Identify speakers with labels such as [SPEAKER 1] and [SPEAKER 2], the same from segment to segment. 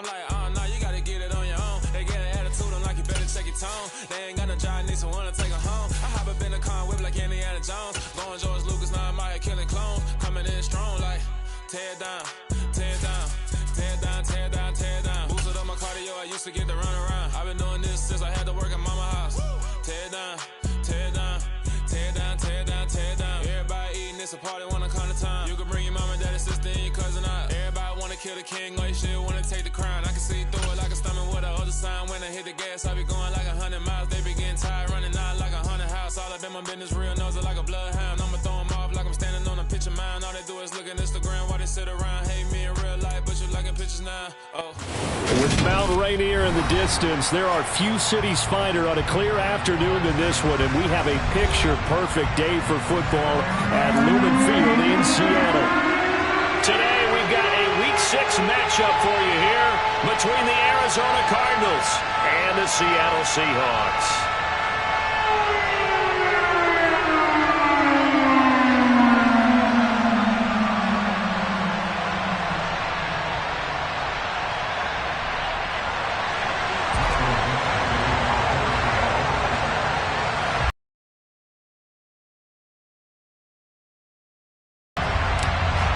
[SPEAKER 1] I'm like, oh, no, you gotta get it on your own. They get an attitude, I'm like, you better check your tone. They ain't got no job, need someone to take her home. I hop up in the car and whip like Indiana Jones. Going George Lucas, now I'm out here killing clones. Coming in strong like, tear it down, tear it down, tear it down, tear it down, tear it down. Boosted up my cardio, I used to get to run around. I've been doing this since I had to work at mama's house. Tear it down, tear it down, tear it down, tear it down, tear it down. Everybody eating, it's a party, wanna come to time. You can bring your mama, daddy, sister, and your cousin out. Everybody wanna kill the king, or you shit wanna take the crown. I can see through it like a stomach with a other sign. When I hit the gas, I be going like 100 miles. They be getting tired, running out like 100 house. All up in my business, real nose it like a bloodhound. I'ma throw 'em off like I'm standing on a picture mound. All they do is look at Instagram while they sit around. Hate me in real life, but you liking pictures now. Oh.
[SPEAKER 2] With Mount Rainier in the distance, there are few cities finer on a clear afternoon than this one, and we have a picture-perfect day for football at Lumen Field in Seattle. Today, we've got a Week 6 matchup for you here between the Arizona Cardinals and the Seattle Seahawks.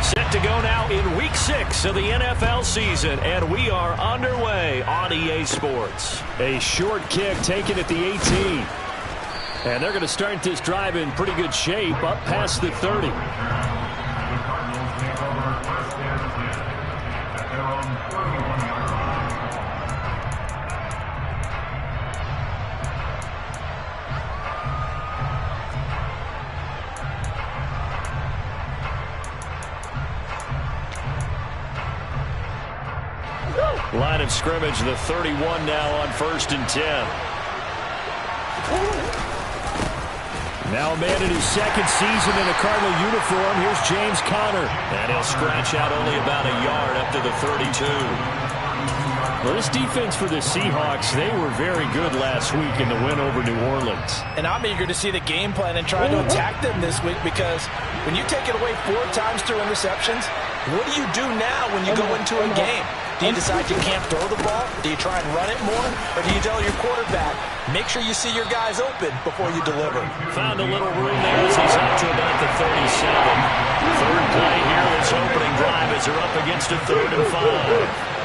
[SPEAKER 2] Set to go now in Week 6 of the NFL season, and we are underway on EA Sports. A short kick taken at the 18. And they're going to start this drive in pretty good shape, up past the 30. Line of scrimmage, the 31 now on 1st and 10. Now a man in his second season in a Cardinal uniform. Here's James Conner. And he'll scratch out only about a yard up to the 32. Well, this defense for the Seahawks, they were very good last week in the win over New Orleans.
[SPEAKER 3] And I'm eager to see the game plan and try to attack them this week, because when you take it away 4 times through interceptions, what do you do now when you go into a game? Do you decide you can't throw the ball? Do you try and run it more? Or do you tell your quarterback, make sure you see your guys open before you deliver?
[SPEAKER 2] Found a little room there as he's up to about the 37. Third play here, this opening drive as they're up against a 3rd and 5.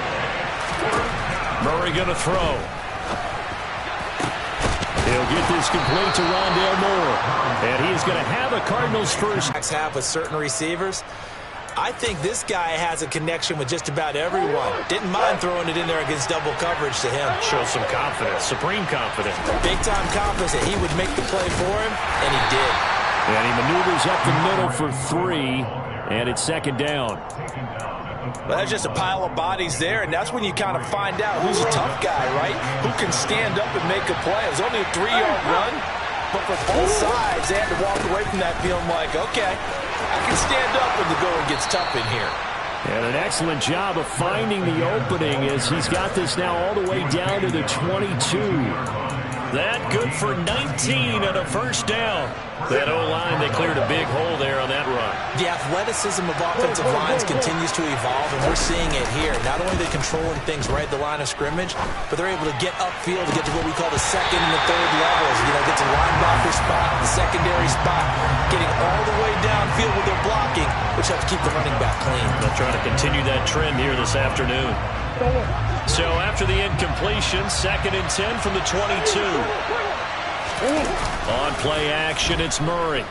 [SPEAKER 2] Murray going to throw. He'll get this complete to Rondale Moore. And he's going to have a Cardinals first.
[SPEAKER 3] Have with certain receivers. I think this guy has a connection with just about everyone. Didn't mind throwing it in there against double coverage to him.
[SPEAKER 2] Shows some confidence, supreme confidence.
[SPEAKER 3] Big-time confidence that he would make the play for him, and he did.
[SPEAKER 2] And he maneuvers up the middle for 3, and it's 2nd down.
[SPEAKER 3] Well, that's just a pile of bodies there, and that's when you kind of find out who's a tough guy, right? Who can stand up and make a play. It was only a 3-yard run, but for both sides, they had to walk away from that feeling like, okay, I can stand up when the going gets tough in here.
[SPEAKER 2] And an excellent job of finding the opening as he's got this now all the way down to the 22. That good for 19 and a 1st down. That O-line, they cleared a big hole there on that run.
[SPEAKER 3] The athleticism of offensive lines continues to evolve, and we're seeing it here. Not only are they controlling things right at the line of scrimmage, but they're able to get upfield to get to what we call the 2nd and the 3rd levels. You know, get to linebacker spot, the secondary spot, getting all the way downfield with their blocking, which helps keep the running back clean.
[SPEAKER 2] They'll try to continue that trend here this afternoon. So after the incompletion, 2nd and 10 from the 22. On play action, it's Murray.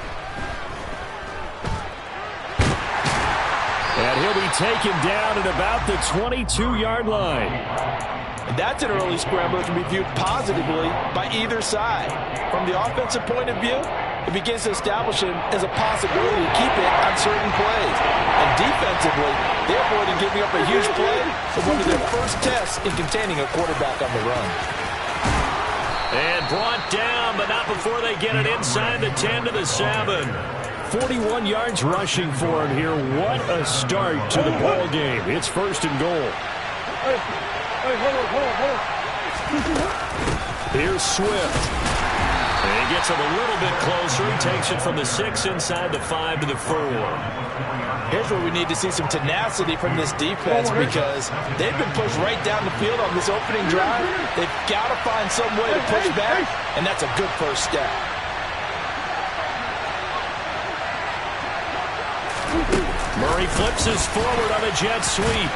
[SPEAKER 2] And he'll be taken down at about the 22-yard line.
[SPEAKER 3] And that's an early scramble that can be viewed positively by either side. From the offensive point of view, it begins to establish him as a possibility to keep it on certain plays. And defensively, they avoided giving up a huge play as one of their first tests in containing a quarterback on the run.
[SPEAKER 2] And brought down, but not before they get it inside the 10 to the 7. 41 yards rushing for him here. What a start to the ball game. It's 1st and goal. Here's Swift. And he gets him a little bit closer. He takes it from the 6 inside the 5 to the 4.
[SPEAKER 3] Here's where we need to see some tenacity from this defense because they've been pushed right down the field on this opening drive. They've got to find some way to push back, and that's a good first step.
[SPEAKER 2] Murray flips us forward on a jet sweep.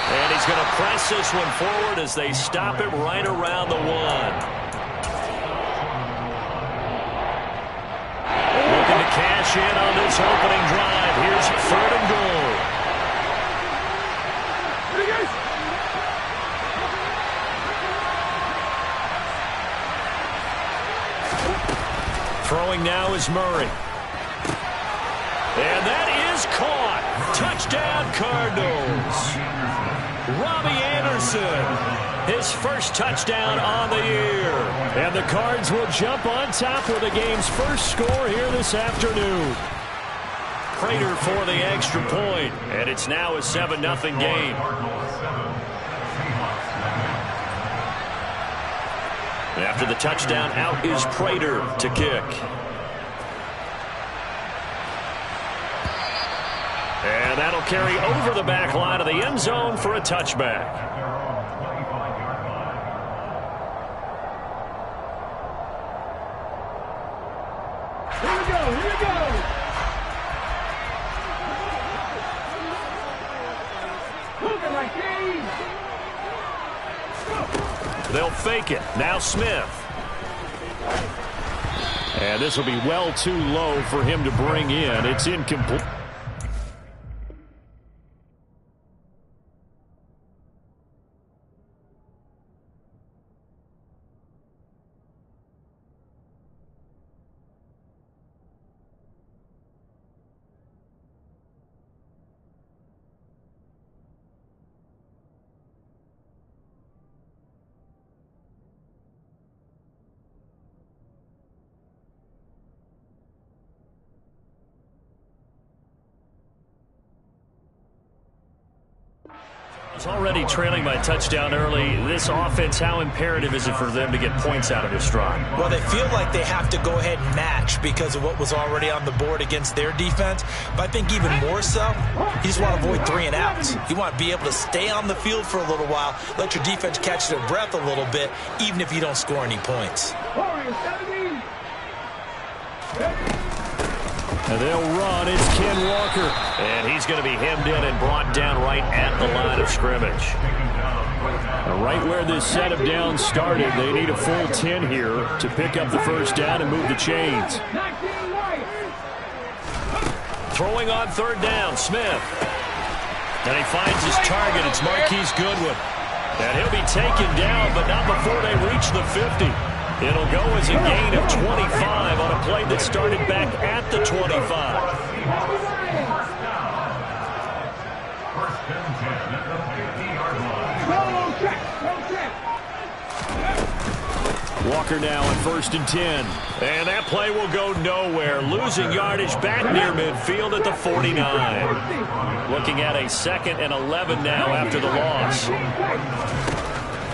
[SPEAKER 2] And he's going to press this one forward as they stop it right around the 1. Looking to cash in on this opening drive. Here's 3rd and goal. Throwing now is Murray. And that is caught. Touchdown, Cardinals. Robbie Anderson, his first touchdown on the year. And the Cards will jump on top with the game's first score here this afternoon. Prater for the extra point, and it's now a 7-0 game. After the touchdown, out is Prater to kick. And that'll carry over the back line of the end zone for a touchback.
[SPEAKER 4] Here we go, here we go. Looking like these.
[SPEAKER 2] They'll fake it. Now Smith. And this will be well too low for him to bring in. It's incomplete. Already trailing by touchdown early. This offense, how imperative is it for them to get points out of this drive?
[SPEAKER 3] Well, they feel like they have to go ahead and match because of what was already on the board against their defense. But I think even more so, you just want to avoid 3 and outs. You want to be able to stay on the field for a little while, let your defense catch their breath a little bit, even if you don't score any points.
[SPEAKER 2] And they'll run. It's Ken Walker. And he's going to be hemmed in and brought down right at the line of scrimmage. Right where this set of downs started, they need a full 10 here to pick up the first down and move the chains. Throwing on 3rd down, Smith. And he finds his target. It's Marquise Goodwin. And he'll be taken down, but not before they reach the 50. It'll go as a gain of 25 on a play that started back at the 25. Walker now on 1st and 10. And that play will go nowhere. Losing yardage back near midfield at the 49. Looking at a 2nd and 11 now after the loss.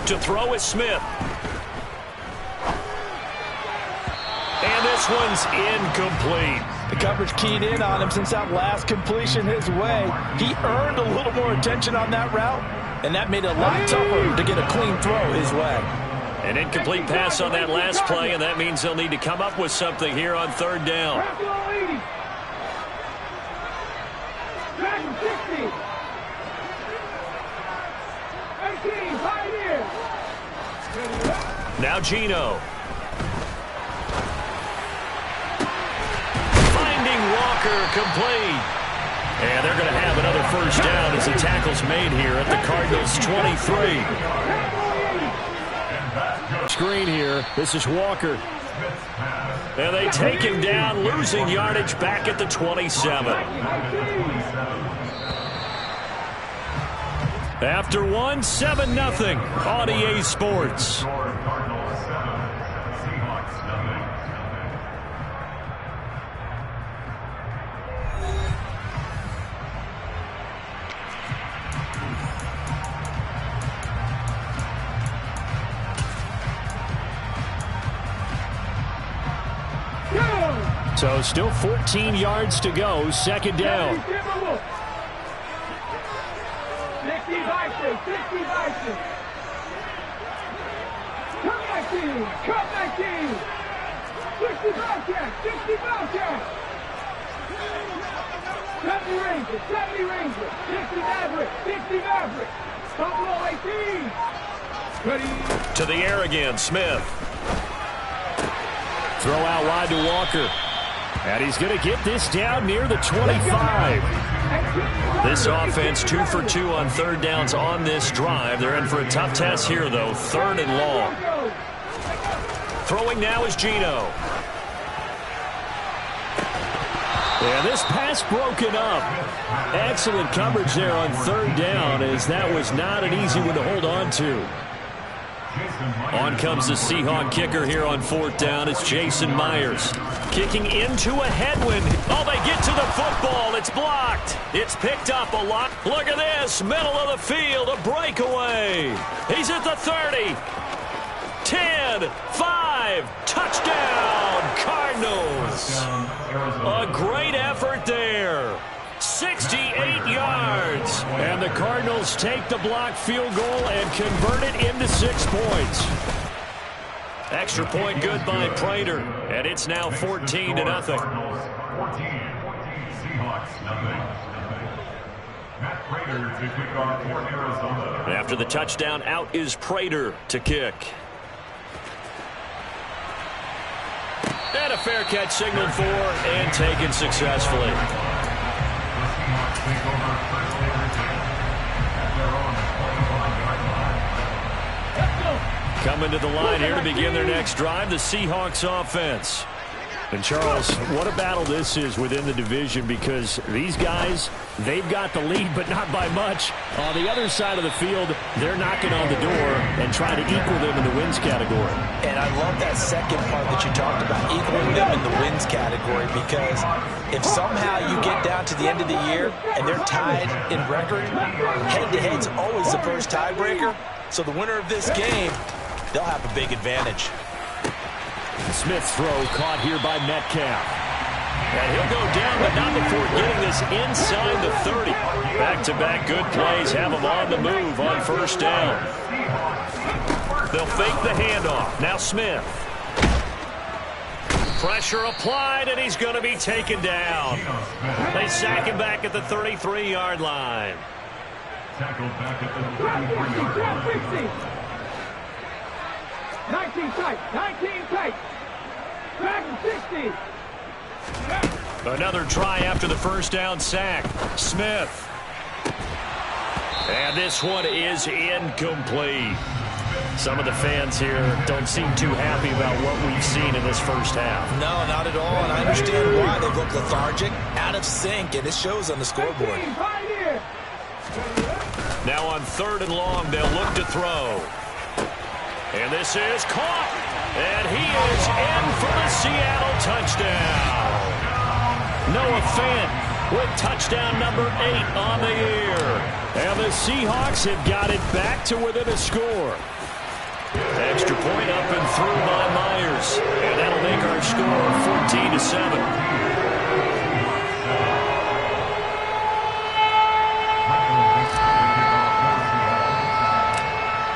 [SPEAKER 2] To throw is Smith. And this one's incomplete.
[SPEAKER 3] The coverage keyed in on him since that last completion his way. He earned a little more attention on that route, and that made it a lot tougher to get a clean throw his way.
[SPEAKER 2] An incomplete pass on that last play, and that means they'll need to come up with something here on 3rd down. Now Gino. Walker complete. And they're going to have another first down as the tackle's made here at the Cardinals' 23. Screen here. This is Walker. And they take him down, losing yardage back at the 27. After one, 7-0 on EA Sports. So still 14 yards to go, second down.
[SPEAKER 4] 60 Vikings, 60 Vikings. Come back in, come back in. 60 Bobcats, 60 Bobcats. 70 Rangers, 60 Mavericks, 60 Mavericks. Buffalo 18. Ready.
[SPEAKER 2] To the air again, Smith. Throw out wide to Walker. And he's going to get this down near the 25. This offense 2 for 2 on third downs on this drive. They're in for a tough test here, though. Third and long. Throwing now is Gino. And this pass broken up. Excellent coverage there on third down, as that was not an easy one to hold on to. On comes the Seahawk kicker here on fourth down. It's Jason Myers. Kicking into a headwind. Oh, they get to the football. It's blocked. It's picked up a lot. Look at this. Middle of the field. A breakaway. He's at the 30. 10, 5. Touchdown, Cardinals. A great effort there. 68 yards. And the Cardinals take the blocked field goal and convert it into 6 points. Extra point good by Prater. And it's now 14-0. After the touchdown, out is Prater to kick. And a fair catch signaled for and taken successfully. Coming to the line here to begin their next drive, the Seahawks offense. And Charles, what a battle this is within the division, because these guys, they've got the lead, but not by much. On the other side of the field, they're knocking on the door and trying to equal them in the wins category.
[SPEAKER 3] And I love that second part that you talked about, equaling them in the wins category, because if somehow you get down to the end of the year and they're tied in record, head-to-head's always the first tiebreaker. So the winner of this game, they'll have a big advantage.
[SPEAKER 2] Smith's throw caught here by Metcalf. And he'll go down, but not before getting this inside the 30. Back-to-back good plays have him on the move on first down. They'll fake the handoff. Now Smith. Pressure applied, and he's going to be taken down. They sack him back at the 33-yard line.
[SPEAKER 4] Tackled back at the 33-yard line. 19 tight, 19 tight. Back 60.
[SPEAKER 2] Another try after the first down sack. Smith. And this one is incomplete. Some of the fans here don't seem too happy about what we've seen in this first half.
[SPEAKER 3] No, not at all, and I understand why. They look lethargic, out of sync, and it shows on the scoreboard.
[SPEAKER 2] Now on third and long, they'll look to throw. And this is caught. And he is in for the Seattle touchdown. Noah Fant with touchdown number 8 on the year. And the Seahawks have got it back to within a score. Extra point up and through by Myers. And that'll make our score 14-7.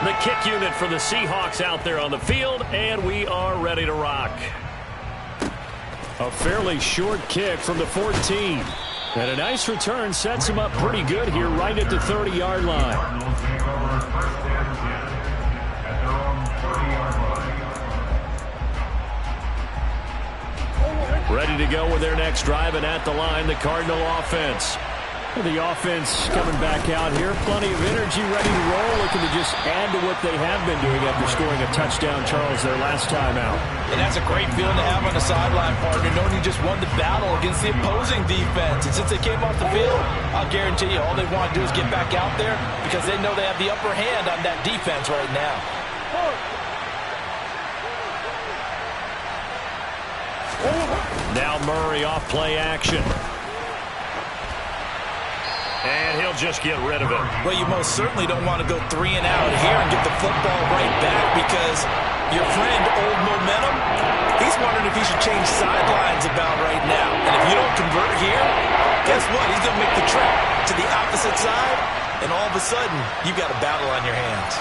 [SPEAKER 2] The kick unit for the Seahawks out there on the field, and we are ready to rock. A fairly short kick from the 14. And a nice return sets him up pretty good here right at the 30-yard line. Ready to go with their next drive, and at the line, the Cardinal offense. The offense coming back out here. Plenty of energy, ready to roll, looking to just add to what they have been doing after scoring a touchdown, Charles, their last time out.
[SPEAKER 3] And that's a great feeling to have on the sideline, partner, knowing you just won the battle against the opposing defense. And since they came off the field, I'll guarantee you all they want to do is get back out there because they know they have the upper hand on that defense right now.
[SPEAKER 2] Now Murray off play action. And he'll just get rid of it.
[SPEAKER 3] Well, you most certainly don't want to go 3 and out here and get the football right back because your friend, Old Momentum, he's wondering if he should change sidelines about right guess what? He's going to make the trip to the opposite side, and all of a sudden, you've got a battle on your hands.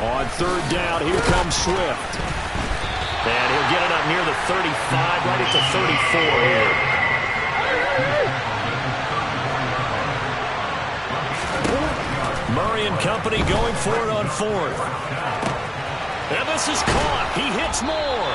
[SPEAKER 2] On third down, here comes Swift. And he'll get it up near the 35, right at the 34 here. Murray and company going for it on fourth. And this is caught. He hits more.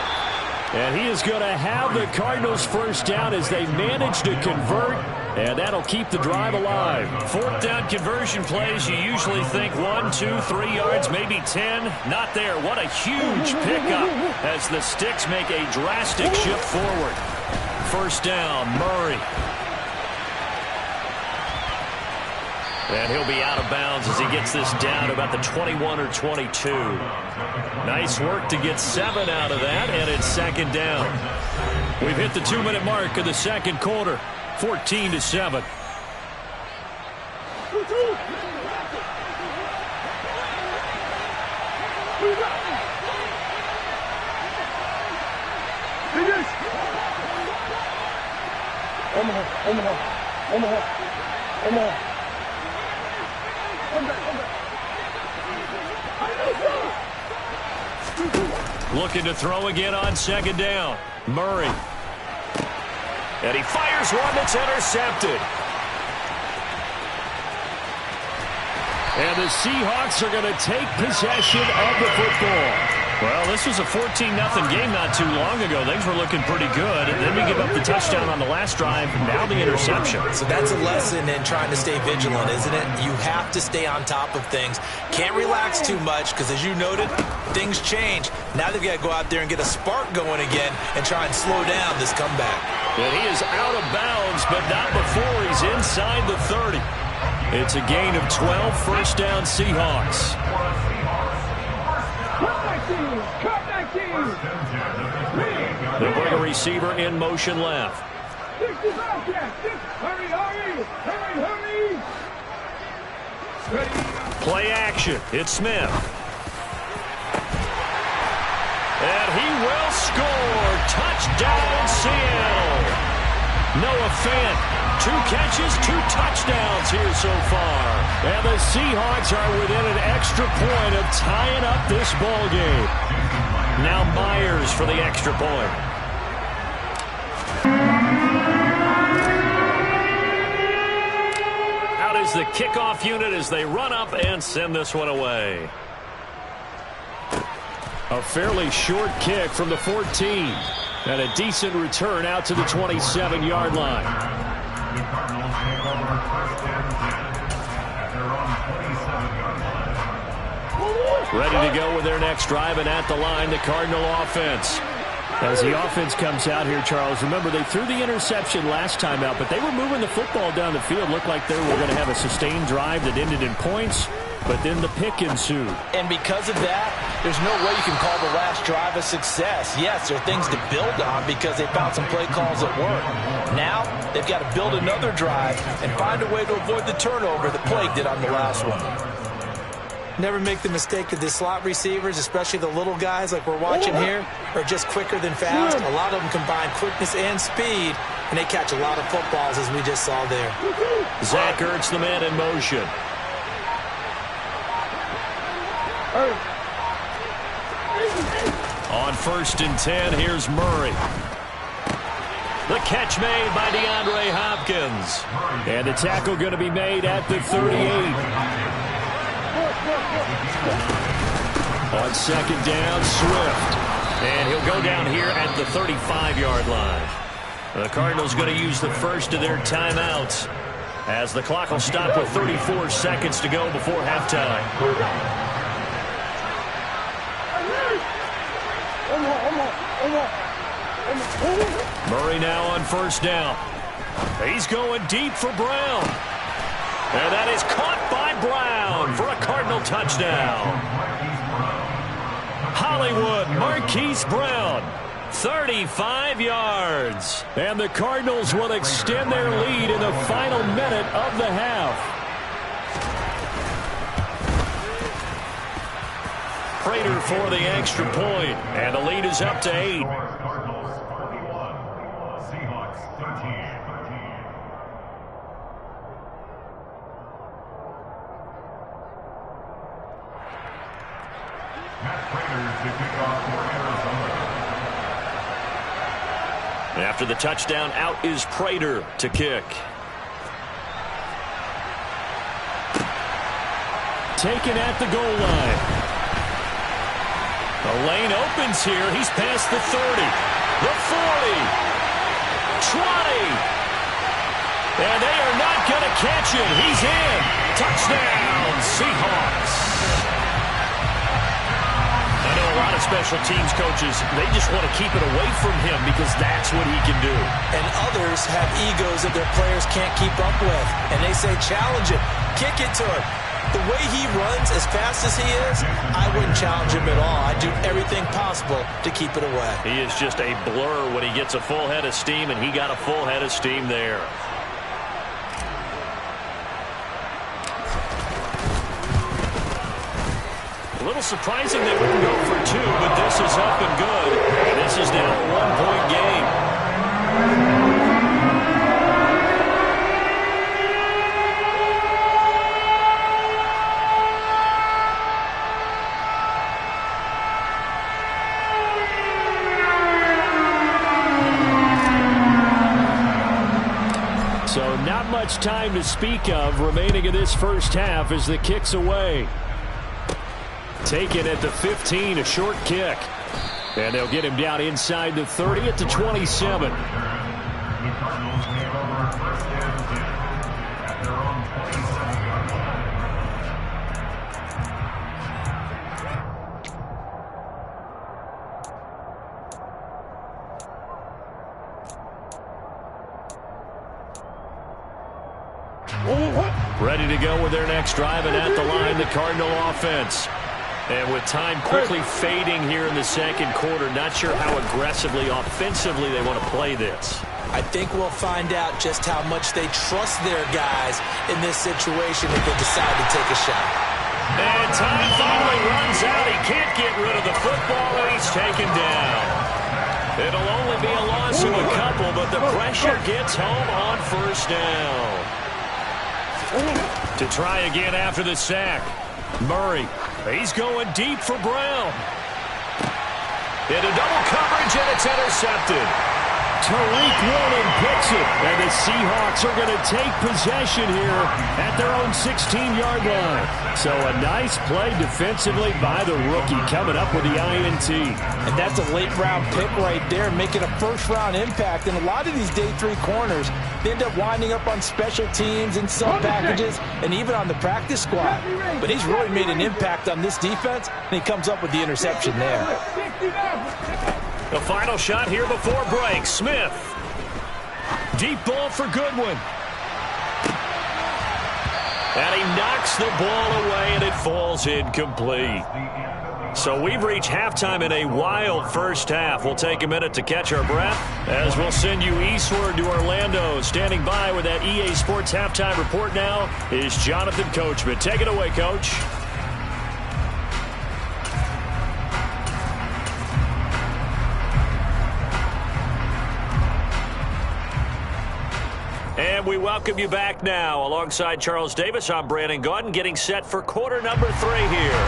[SPEAKER 2] And he is going to have the Cardinals first down as they manage to convert. And that'll keep the drive alive. Fourth down conversion plays, you usually think 1, 2, 3 yards, maybe 10. Not there. What a huge pickup as the Sticks make a drastic shift forward. First down, Murray. And he'll be out of bounds as he gets this down to about the 21 or 22. Nice work to get 7 out of that, and it's second down. We've hit the 2-minute mark of the second quarter. 14-7. Looking to throw again on second down. Murray. And he fires one that's intercepted. And the Seahawks are going to take possession of the football. Well, this was a 14-0 game not too long ago. Things were looking pretty good. And then we give up the touchdown on the last drive. Now the interception.
[SPEAKER 3] So that's a lesson in trying to stay vigilant, isn't it? You have to stay on top of things. Can't relax too much because, as you noted, things change. Now they've got to go out there and get a spark going again and try and slow down this comeback.
[SPEAKER 2] And he is out of bounds, but not before he's inside the 30. It's a gain of 12, first down Seahawks. They bring a receiver in motion left. Play action. It's Smith. And he will score. Touchdown, Seattle. Noah Fant, 2 catches, 2 touchdowns here so far. And the Seahawks are within an extra point of tying up this ball game. Now Myers for the extra point. Out is the kickoff unit as they run up and send this one away. A fairly short kick from the 14. And a decent return out to the 27-yard line. Ready to go with their next drive, and at the line, the Cardinal offense. As the offense comes out here, Charles, remember they threw the interception last time out, but they were moving the football down the field. Looked like they were going to have a sustained drive that ended in points. But then the pick ensued.
[SPEAKER 3] And because of that, there's no way you can call the last drive a success. Yes, there are things to build on because they found some play calls that work. Now, they've got to build another drive and find a way to avoid the turnover that plagued it on the last one. Never make the mistake of the slot receivers, especially the little guys like we're watching here, are just quicker than fast. A lot of them combine quickness and speed, and they catch a lot of footballs, as we just saw there.
[SPEAKER 2] Zach Ertz, the man in motion. On 1st and 10, here's Murray. The catch made by DeAndre Hopkins. And the tackle going to be made at the 38. On second down, Swift. And he'll go down here at the 35-yard line. The Cardinals going to use the first of their timeouts as the clock will stop with 34 seconds to go before halftime. Murray now on 1st down. He's going deep for Brown. And that is caught by Brown for a Cardinal touchdown. Hollywood Marquise Brown, 35 yards. And the Cardinals will extend their lead in the final minute of the half. Prater for the extra point, and the lead is up to 8. After the touchdown, out is Prater to kick. Taken at the goal line. The lane opens here. He's past the 30, the 40, 20. And they are not going to catch him. He's in. Touchdown, Seahawks. I know a lot of special teams coaches, they just want to keep it away from him because that's what he can do.
[SPEAKER 3] And others have egos that their players can't keep up with. And they say, challenge it. Kick it to him. The way he runs as fast as he is, I wouldn't challenge him at all. I'd do everything possible to keep it away.
[SPEAKER 2] He is just a blur when he gets a full head of steam, and he got a full head of steam there. A little surprising they wouldn't go for 2, but this is up and good. And this is now a 1-point game. So not much time to speak of remaining in this first half as the kick's away. Taken at the 15, a short kick. And they'll get him down inside the 30 at the 27. Ready to go with their next drive, and at the line, the Cardinal offense. And with time quickly fading here in the second quarter, not sure how aggressively, offensively they want to play this.
[SPEAKER 3] I think we'll find out just how much they trust their guys in this situation if they decide to take a shot.
[SPEAKER 2] And time finally runs out. He can't get rid of the football, and he's taken down. It'll only be a loss of a couple, but the pressure gets home on first down. To try again after the sack. Murray, he's going deep for Brown. Into double coverage, and it's intercepted. Tariq Woolen picks it, and the Seahawks are going to take possession here at their own 16-yard line. So a nice play defensively by the rookie coming up with the INT.
[SPEAKER 3] And that's a late-round pick right there, making a first-round impact. And a lot of these day 3 corners, they end up winding up on special teams and sub packages and even on the practice squad. But he's really made an impact on this defense, and he comes up with the interception there.
[SPEAKER 2] The final shot here before break. Smith. Deep ball for Goodwin. And he knocks the ball away, and it falls incomplete. So we've reached halftime in a wild first half. We'll take a minute to catch our breath as we'll send you eastward to Orlando. Standing by with that EA Sports halftime report now is Jonathan Coachman. Take it away, Coach. And we welcome you back now. Alongside Charles Davis, I'm Brandon Gaudin, getting set for quarter number 3 here.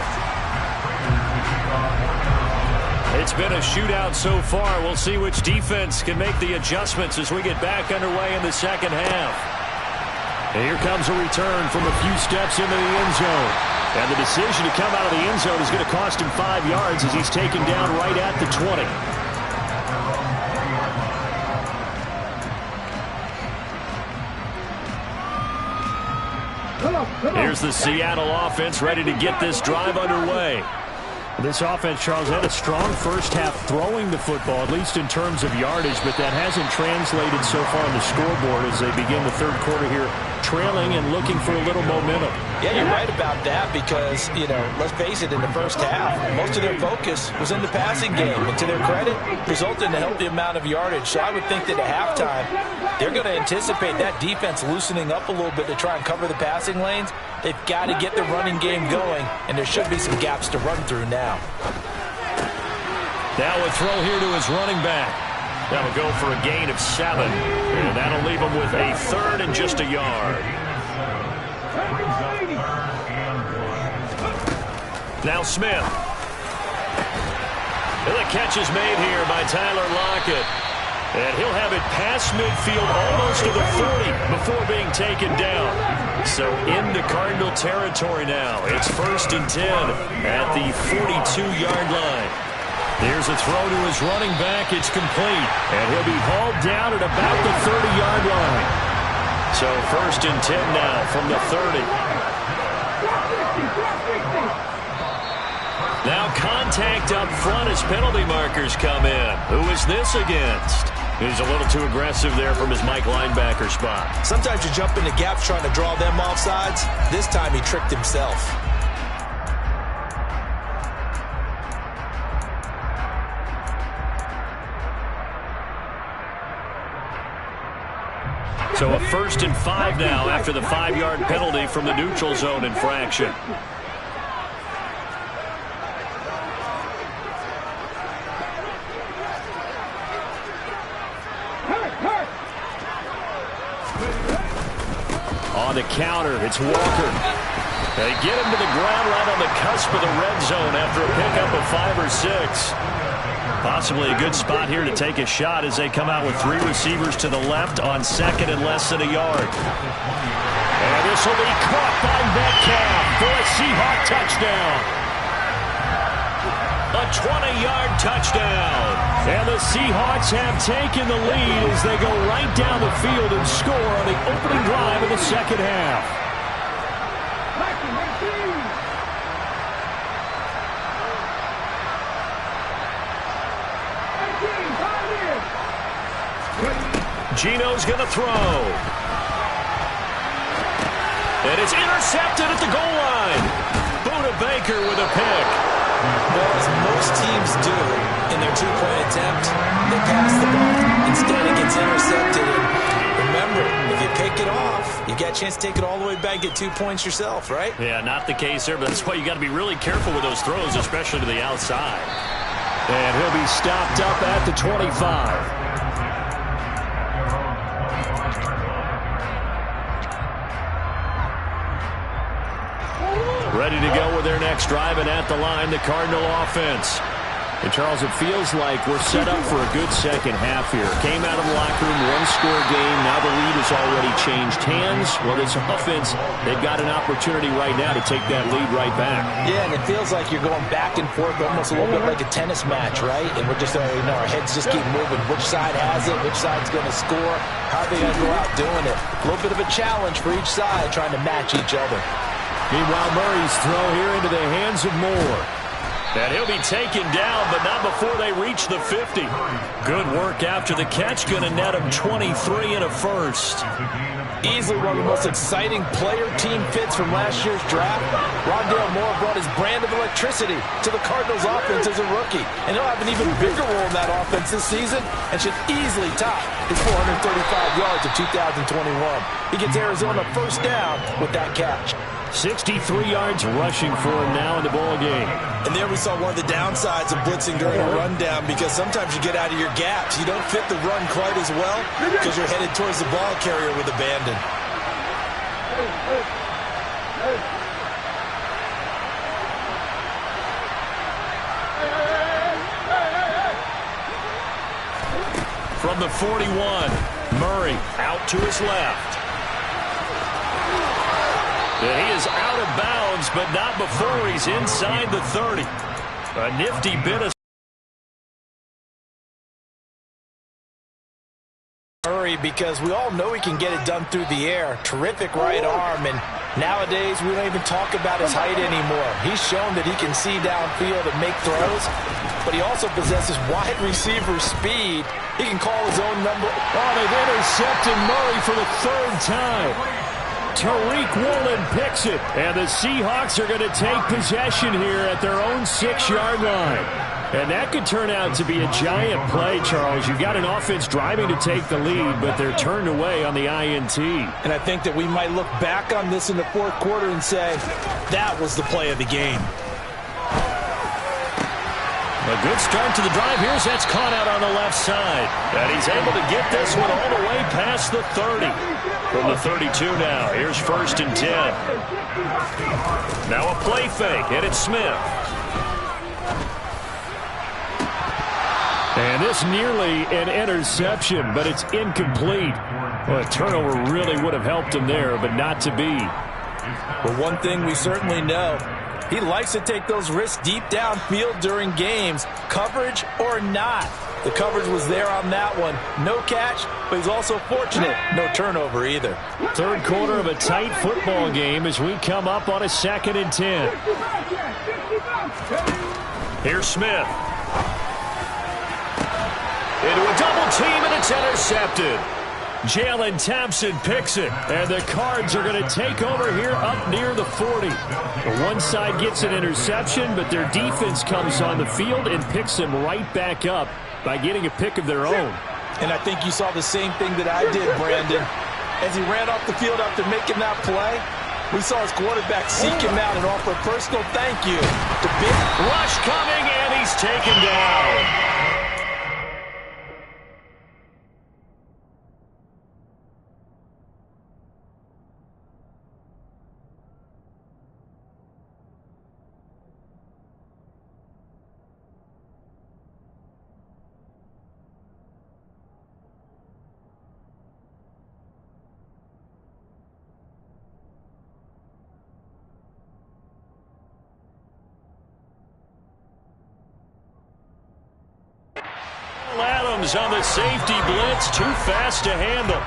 [SPEAKER 2] It's been a shootout so far. We'll see which defense can make the adjustments as we get back underway in the second half. And here comes a return from a few steps into the end zone. And the decision to come out of the end zone is going to cost him 5 yards as he's taken down right at the 20. Here's the Seattle offense ready to get this drive underway. This offense, Charles, had a strong first half throwing the football, at least in terms of yardage, but that hasn't translated so far on the scoreboard as they begin the third quarter here, trailing and looking for a little momentum.
[SPEAKER 3] Yeah, you're right about that because, let's face it, in the first half, most of their focus was in the passing game. And to their credit, resulted in a healthy amount of yardage. So I would think that at halftime, they're going to anticipate that defense loosening up a little bit to try and cover the passing lanes. They've got to get the running game going, and there should be some gaps to run through now.
[SPEAKER 2] Now a throw here to his running back. That'll go for a gain of 7, and that'll leave him with a 3rd and just a yard. Now Smith. And the catch is made here by Tyler Lockett. And he'll have it past midfield almost to the 40 before being taken down. So into Cardinal territory now. It's 1st and 10 at the 42-yard line. Here's a throw to his running back. It's complete. And he'll be hauled down at about the 30-yard line. So 1st and 10 now from the 30. Now contact up front as penalty markers come in. Who is this against? He's a little too aggressive there from his Mike linebacker spot.
[SPEAKER 3] Sometimes you jump into gaps trying to draw them off sides. This time he tricked himself.
[SPEAKER 2] So a 1st and 5 now after the 5-yard penalty from the neutral zone infraction. On the counter, it's Walker. They get him to the ground right on the cusp of the red zone after a pickup of 5 or 6. Possibly a good spot here to take a shot as they come out with 3 receivers to the left on 2nd and less than a yard. And this will be caught by Metcalf for a Seahawk touchdown. A 20-yard touchdown. And the Seahawks have taken the lead as they go right down the field and score on the opening drive of the second half. Gino's going to throw. And it's intercepted at the goal line. Buda Baker with a pick.
[SPEAKER 3] Well, as most teams do in their 2-point attempt, they pass the ball. Instead, it gets intercepted. And remember, if you pick it off, you get a chance to take it all the way back, get 2 points yourself, right?
[SPEAKER 2] Yeah, not the case there, but that's why you got to be really careful with those throws, especially to the outside. And he'll be stopped up at the 25. Ready to go with their next drive, and at the line, the Cardinal offense. And, Charles, it feels like we're set up for a good second half here. Came out of the locker room, 1-score game. Now the lead has already changed hands. Well, this offense, they've got an opportunity right now to take that lead right back.
[SPEAKER 3] Yeah, and it feels like you're going back and forth almost a little bit like a tennis match, right? And we're just, our heads just keep moving. Which side has it? Which side's going to score? How are they going to go out doing it? A little bit of a challenge for each side trying to match each other.
[SPEAKER 2] Meanwhile, Murray's throw here into the hands of Moore. And he'll be taken down, but not before they reach the 50. Good work after the catch. Going to net him 23 and a first.
[SPEAKER 3] Easily one of the most exciting player-team fits from last year's draft. Rondale Moore brought his brand of electricity to the Cardinals offense as a rookie. And he'll have an even bigger role in that offense this season and should easily top his 435 yards of 2021. He gets Arizona first down with that catch.
[SPEAKER 2] 63 yards rushing for him now in the ball game.
[SPEAKER 3] And there we saw one of the downsides of blitzing during a rundown, because sometimes you get out of your gaps. You don't fit the run quite as well because you're headed towards the ball carrier with abandon.
[SPEAKER 2] From the 41, Murray out to his left. And he is out of bounds, but not before he's inside the 30. A nifty bit of
[SPEAKER 3] Murray, because we all know he can get it done through the air. Terrific right arm, and nowadays we don't even talk about his height anymore. He's shown that he can see downfield and make throws, but he also possesses wide receiver speed. He can call his own number.
[SPEAKER 2] Oh, they've intercepted Murray for the 3rd time. Tariq Woolen picks it. And the Seahawks are going to take possession here at their own 6-yard line. And that could turn out to be a giant play, Charles. You've got an offense driving to take the lead, but they're turned away on the INT.
[SPEAKER 3] And I think that we might look back on this in the fourth quarter and say, that was the play of the game.
[SPEAKER 2] A good start to the drive. Here's that's caught out on the left side. And he's able to get this one all the way past the 30. From the 32 now. Here's 1st and 10. Now a play fake, and it's Smith. And this nearly an interception, but it's incomplete. Well, a turnover really would have helped him there, but not to be.
[SPEAKER 3] But one thing we certainly know, he likes to take those risks deep downfield during games, coverage or not. The coverage was there on that one. No catch, but he's also fortunate. No turnover either.
[SPEAKER 2] Third quarter of a tight football game as we come up on a 2nd and 10. Here's Smith. Into a double team, and it's intercepted. Jalen Thompson picks it, and the Cards are going to take over here up near the 40. The one side gets an interception, but their defense comes on the field and picks them right back up by getting a pick of their own.
[SPEAKER 3] And I think you saw the same thing that I did, Brandon. As he ran off the field after making that play, we saw his quarterback seek him out and offer a personal thank you. The big
[SPEAKER 2] rush coming, and he's taken down. Adams on the safety blitz, too fast to handle.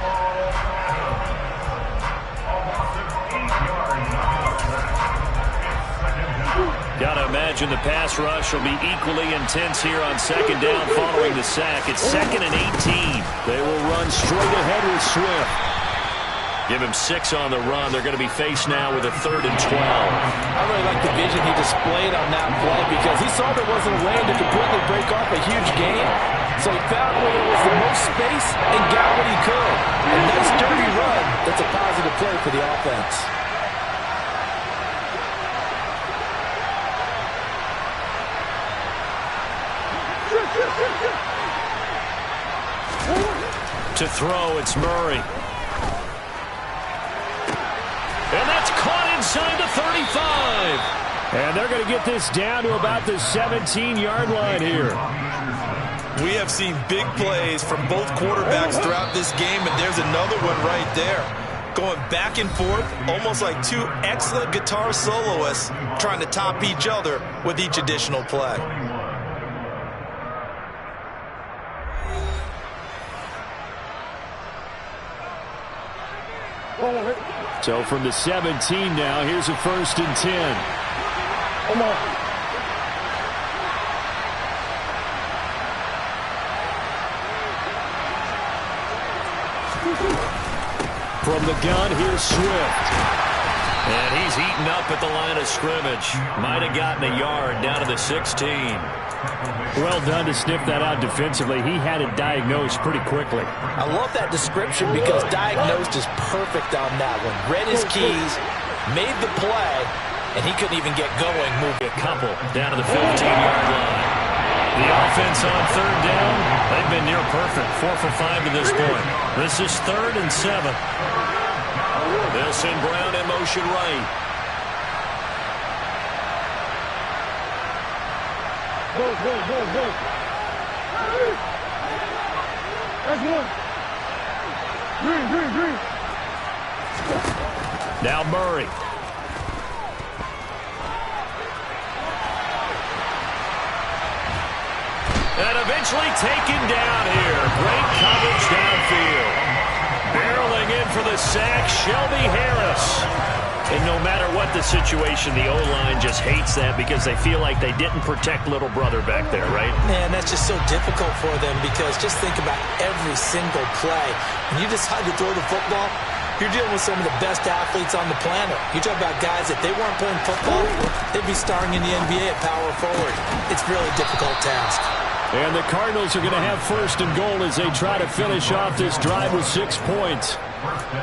[SPEAKER 2] Gotta imagine the pass rush will be equally intense here on 2nd down following the sack. It's 2nd and 18. They will run straight ahead with Swift. Give him 6 on the run. They're going to be faced now with a 3rd and 12.
[SPEAKER 3] I really like the vision he displayed on that play because he saw there wasn't a lane to completely break off a huge gain. So he found where there was the most space and got what he could. A nice dirty run. That's a positive play for the offense.
[SPEAKER 2] To throw, it's Murray. And that's caught inside the 35. And they're going to get this down to about the 17-yard line here.
[SPEAKER 5] We have seen big plays from both quarterbacks throughout this game, and there's another one right there. Going back and forth, almost like two excellent guitar soloists trying to top each other with each additional play.
[SPEAKER 2] So from the 17 now, here's a 1st and 10.
[SPEAKER 4] Come on.
[SPEAKER 2] From the gun, here's Swift. And he's eaten up at the line of scrimmage. Might have gotten a yard down to the 16. Well done to sniff that out defensively. He had it diagnosed pretty quickly.
[SPEAKER 3] I love that description because diagnosed is perfect on that one. Read his keys, made the play, and he couldn't even get going.
[SPEAKER 2] Moving a couple down to the 15-yard line. The offense on 3rd down, they've been near perfect. 4 for 5 to this point. This is 3rd and 7. They'll send Brown in motion right.
[SPEAKER 4] Go. That's one. Green.
[SPEAKER 2] Now Murray. And eventually taken down here. Great coverage downfield. Barreling in for the sack, Shelby Harris. And no matter what the situation, the O-line just hates that because they feel like they didn't protect little brother back there, right?
[SPEAKER 3] Man, that's just so difficult for them because just think about every single play. When you decide to throw the football, You're dealing with some of the best athletes on the planet. You talk about guys, if they weren't playing football, they'd be starring in the NBA at power forward. It's a really difficult task.
[SPEAKER 2] And the Cardinals are going to have first and goal as they try to finish off this drive with 6 points.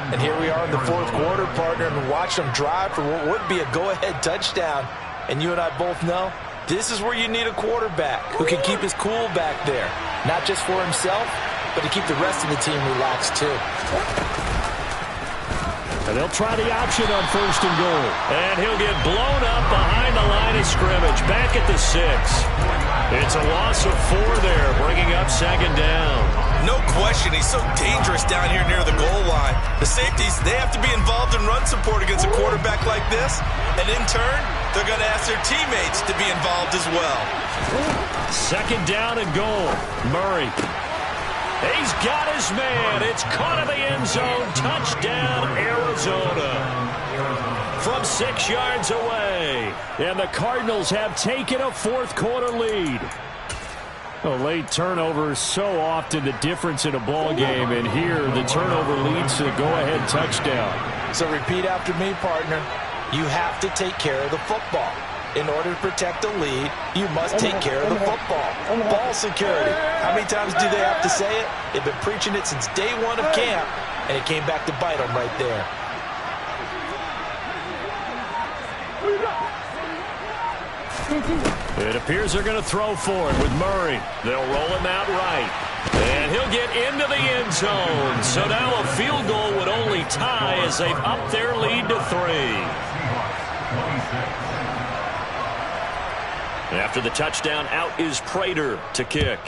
[SPEAKER 3] And here we are in the fourth quarter, partner, and watch them drive for what would be a go-ahead touchdown. And you and I both know this is where you need a quarterback who can keep his cool back there. Not just for himself, but to keep the rest of the team relaxed too.
[SPEAKER 2] And they'll try the option on first and goal. And he'll get blown up behind the line of scrimmage. Back at the 6. It's a loss of 4 there, bringing up second down.
[SPEAKER 5] No question, he's so dangerous down here near the goal line. The safeties, they have to be involved in run support against a quarterback like this. And in turn, they're going to ask their teammates to be involved as well.
[SPEAKER 2] Second down and goal. Murray. He's got his man. It's caught in the end zone. Touchdown, Arizona. From 6 yards away. And the Cardinals have taken a fourth quarter lead. A late turnover is so often the difference in a ball game. And here, the turnover leads to a go-ahead touchdown.
[SPEAKER 3] So repeat after me, partner. You have to take care of the football. In order to protect the lead, you must take care of the football. Ball security. How many times do they have to say it? They've been preaching it since day one of camp, and it came back to bite them right there.
[SPEAKER 2] It appears they're going to throw for it with Murray. They'll roll him out right. And he'll get into the end zone. So now a field goal would only tie as they've upped their lead to 3. After the touchdown, out is Prater to kick.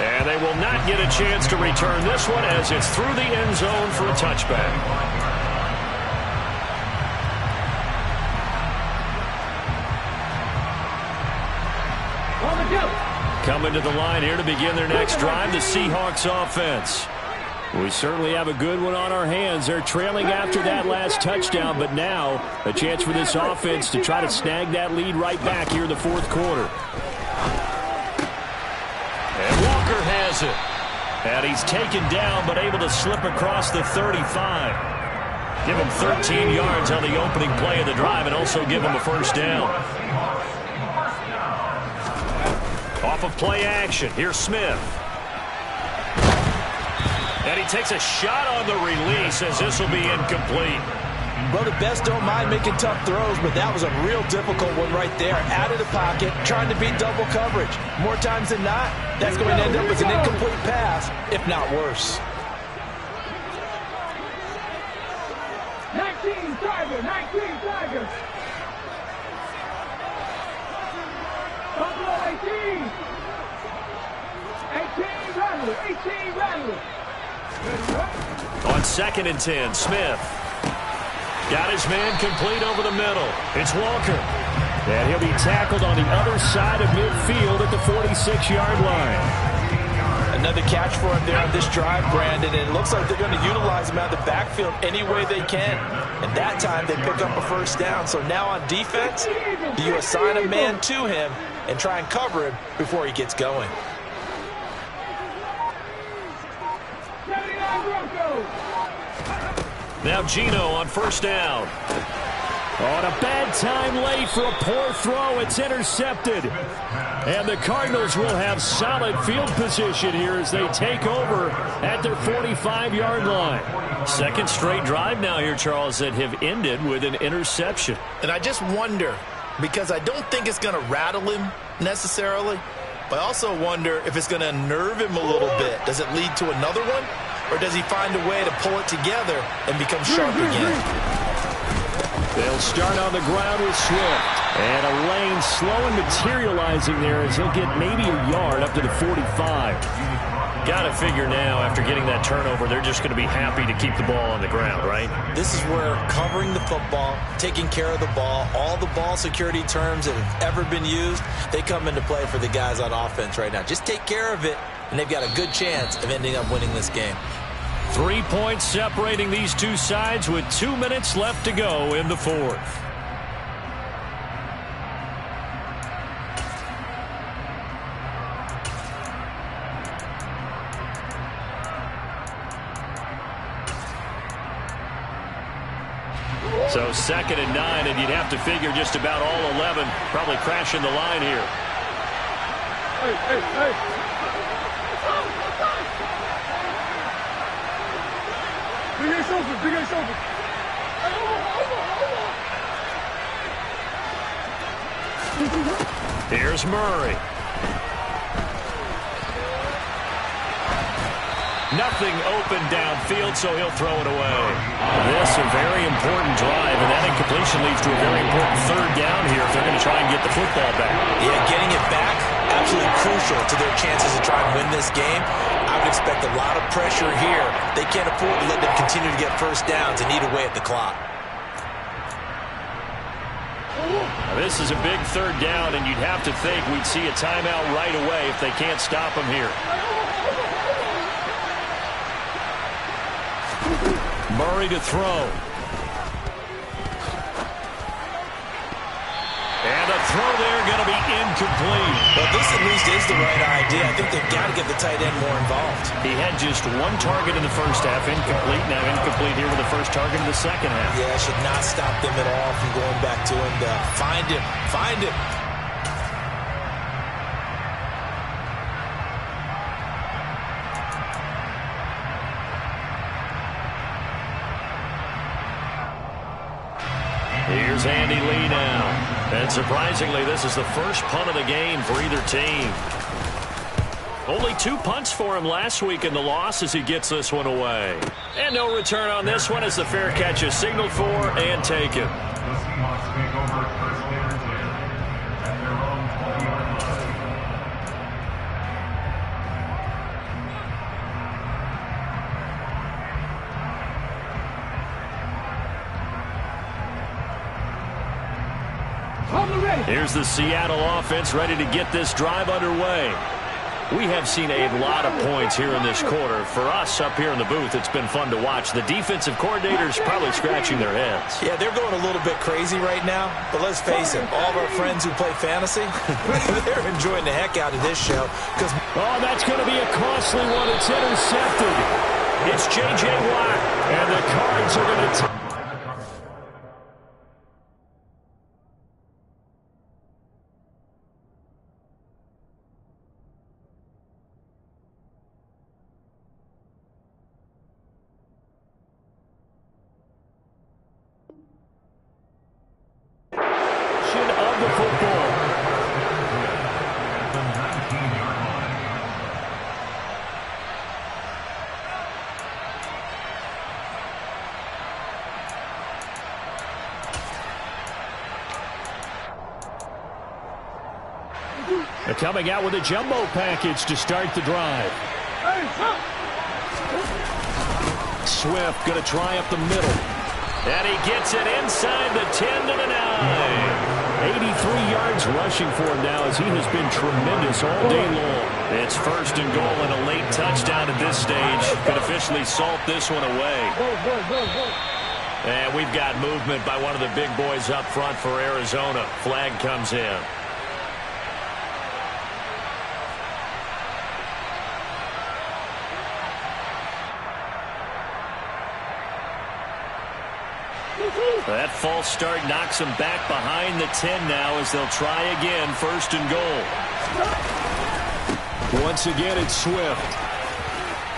[SPEAKER 2] And they will not get a chance to return this one as it's through the end zone for a touchback. Coming to the line here to begin their next drive, the Seahawks offense. We certainly have a good one on our hands. They're trailing after that last touchdown, but now a chance for this offense to try to snag that lead right back here in the fourth quarter. And Walker has it. And he's taken down, but able to slip across the 35. Give him 13 yards on the opening play of the drive and also give him a first down. Off of play action, here's Smith. And he takes a shot on the release as this will be incomplete.
[SPEAKER 3] Well, the best don't mind making tough throws, but that was a real difficult one right there. Out of the pocket, trying to beat double coverage. More times than not, that's going to end up as an incomplete pass, if not worse.
[SPEAKER 4] 19 Tiger, 19 Tiger. Buffalo 18. 18 Rattler, 18 Rattler.
[SPEAKER 2] On 2nd and 10, Smith. Got his man complete over the middle. It's Walker. And he'll be tackled on the other side of midfield at the 46-yard line.
[SPEAKER 3] Another catch for him there on this drive, Brandon. And it looks like they're going to utilize him out of the backfield any way they can. And that time they pick up a first down. So now on defense, do you assign a man to him and try and cover him before he gets going?
[SPEAKER 2] Now Gino on first down. On a bad time late for a poor throw. It's intercepted. And the Cardinals will have solid field position here as they take over at their 45-yard line. Second straight drive now here, Charles, that have ended with an interception.
[SPEAKER 6] And I just wonder, because I don't think it's going to rattle him necessarily, but I also wonder if it's going to unnerve him a little bit. Does it lead to another one? Or does he find a way to pull it together and become sharp again?
[SPEAKER 2] They'll start on the ground with Swift. And a lane slow and materializing there as he'll get maybe a yard up to the 45. Got to figure now, after getting that turnover, they're just going to be happy to keep the ball on the ground, right?
[SPEAKER 3] This is where covering the football, taking care of the ball, all the ball security terms that have ever been used, they come into play for the guys on offense right now. Just take care of it, and they've got a good chance of ending up winning this game.
[SPEAKER 2] 3 points separating these two sides with 2 minutes left to go in the fourth. So 2nd and 9, and you'd have to figure just about all 11 probably crashing the line here.
[SPEAKER 4] Hey. Big Ace open.
[SPEAKER 2] Here's Murray. Nothing open downfield, so he'll throw it away. This a very important drive, and that incompletion leads to a very important 3rd down here if they're going to try and get the football back.
[SPEAKER 3] Yeah, getting it back, absolutely crucial to their chances to try and win this game. I would expect a lot of pressure here. They can't afford to let them continue to get first downs and eat away at the clock.
[SPEAKER 2] Now, this is a big 3rd down, and you'd have to think we'd see a timeout right away if they can't stop him here. Murray to throw. And a throw there going to be incomplete.
[SPEAKER 3] Well, this at least is the right idea. I think they've got to get the tight end more involved.
[SPEAKER 2] He had just 1 target in the first half, incomplete. Now incomplete here with the first target in the second half.
[SPEAKER 3] Yeah, should not stop them at all from going back to him to find him.
[SPEAKER 2] Here's Andy Lee now. And surprisingly, this is the first punt of the game for either team. Only 2 punts for him last week in the loss as he gets this one away. And no return on this one as the fair catch is signaled for and taken. Here's the Seattle offense ready to get this drive underway. We have seen a lot of points here in this quarter. For us up here in the booth, it's been fun to watch. The defensive coordinators probably scratching their heads.
[SPEAKER 3] Yeah, they're going a little bit crazy right now. But let's face it, all of our friends who play fantasy, they're enjoying the heck out of this show.
[SPEAKER 2] Oh, that's going to be a costly one. It's intercepted. It's J.J. Watt. And the Cards are going to... of the football. They're coming out with a jumbo package to start the drive. Swift going to try up the middle. And he gets it inside the 10 to the 9. 83 yards rushing for him now as he has been tremendous all day long. It's 1st and goal and a late touchdown at this stage. Could officially salt this one away. And we've got movement by one of the big boys up front for Arizona. Flag comes in. That false start knocks him back behind the 10 now as they'll try again, 1st and goal. Once again, it's Swift.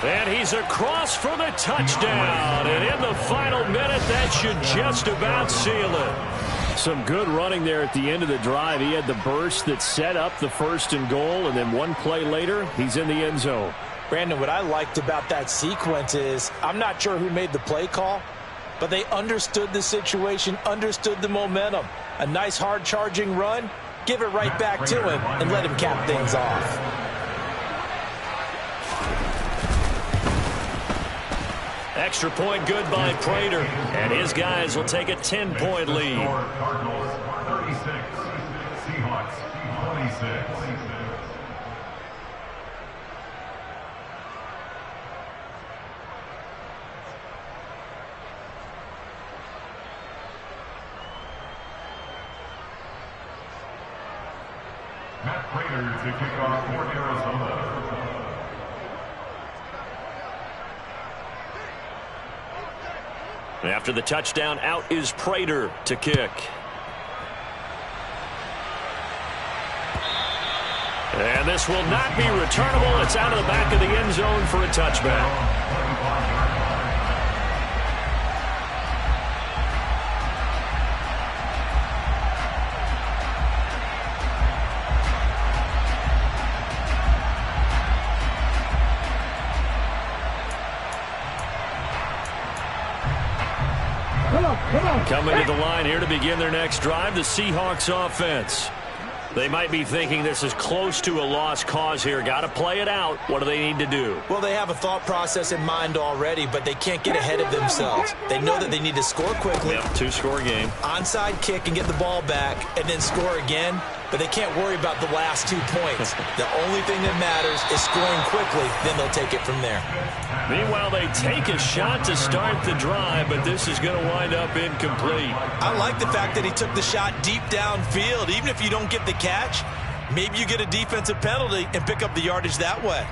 [SPEAKER 2] And he's across for the touchdown. And in the final minute, that should just about seal it. Some good running there at the end of the drive. He had the burst that set up the 1st and goal, and then one play later, he's in the end zone.
[SPEAKER 3] Brandon, what I liked about that sequence is I'm not sure who made the play call, but they understood the situation, understood the momentum. A nice hard-charging run, give it right back to him, and let him cap things off.
[SPEAKER 2] Extra point good by Prater, and his guys will take a 10-point lead.
[SPEAKER 7] Cardinals 36, Seahawks 26. Matt Prater to kick off for Arizona.
[SPEAKER 2] After the touchdown, out is Prater to kick. And this will not be returnable. It's out of the back of the end zone for a touchback. Coming to the line here to begin their next drive, the Seahawks offense. They might be thinking this is close to a lost cause here. Got to play it out. What do they need to do?
[SPEAKER 3] Well, they have a thought process in mind already, but they can't get ahead of themselves. They know that they need to score quickly.
[SPEAKER 2] Yep, two-score game.
[SPEAKER 3] Onside kick and get the ball back and then score again, but they can't worry about the last 2 points. The only thing that matters is scoring quickly, then they'll take it from there.
[SPEAKER 2] Meanwhile, they take a shot to start the drive, but this is going to wind up incomplete.
[SPEAKER 5] I like the fact that he took the shot deep downfield. Even if you don't get the catch, maybe you get a defensive penalty and pick up the yardage that way.